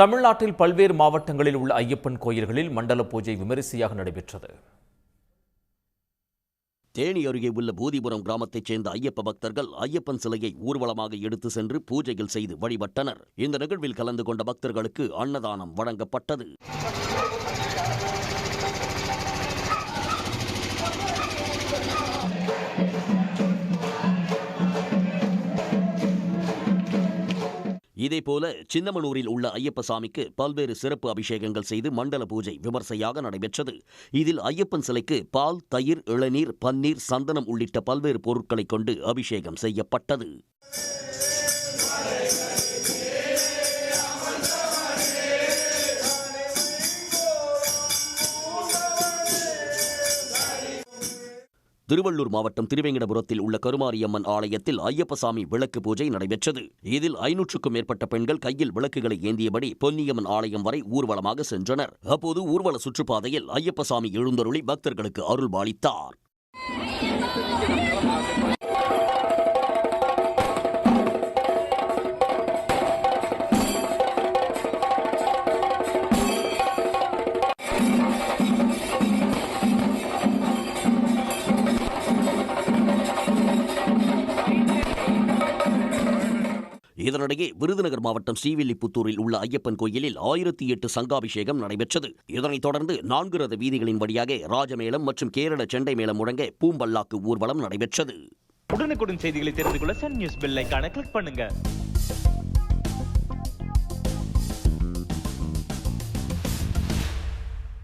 தமிழ்நாட்டில் பல்வேறு மாவட்டங்களில் உள்ள ஐயப்பன் கோயில்களில் மண்டல பூஜை விமரிசையாக நடைபெற்றது. தேனி அருகே உள்ள பூதிபுரம் கிராமத்தைச் சேர்ந்த ஐயப்ப பக்தர்கள் ஐயப்பன் சிலையை ஊர்வலமாக எடுத்து சென்று பூஜைகள் செய்து வழிபட்டனர். இந்த நிகழ்வில் கலந்து கொண்ட பக்தர்களுக்கு அன்னதானம் வழங்கப்பட்டது. இதேபோல சின்னமனூரில் உள்ள ஐயப்ப சாமிக்கு பல்வேறு சிறப்பு அபிஷேகங்கள் செய்து மண்டல பூஜை விமர்சையாக நடைபெற்றது. இதில் ஐயப்பன் சிலைக்கு பால், தயிர், இளநீர், பன்னீர், சந்தனம் உள்ளிட்ட பல்வேறு பொருட்களை கொண்டு அபிஷேகம் செய்யப்பட்டது. திருவள்ளூர் மாவட்டம் திருவேங்கடபுரத்தில் உள்ள கருமாரியம்மன் ஆலயத்தில் ஐயப்பசாமி விளக்கு பூஜை நடைபெற்றது. இதில் 500க்கும் மேற்பட்ட பெண்கள் கையில் விளக்குகளை ஏந்தியபடி பொன்னியம்மன் ஆலயம் வரை ஊர்வலமாக சென்றனர். அப்போது ஊர்வல சுற்றுப்பாதையில் ஐயப்பசாமி எழுந்தருளி பக்தர்களுக்கு அருள்பாலித்தார். இதனிடையே விருதுநகர் மாவட்டம் ஸ்ரீவில்லிபுத்தூரில் உள்ள ஐயப்பன் கோயிலில் 1008 சங்காபிஷேகம் நடைபெற்றது. இதனைத் தொடர்ந்து 4 ரத வீதிகளின் வழியாக ராஜமேளம் மற்றும் கேரள செண்டை மேளம் முழங்க பூம்பல்லாக்கு ஊர்வலம் நடைபெற்றது. உடனுக்குடன் செய்திகளை தெரிந்து கொள்ள சன் நியூஸ் பெல் ஐகானை கிளிக் பண்ணுங்க.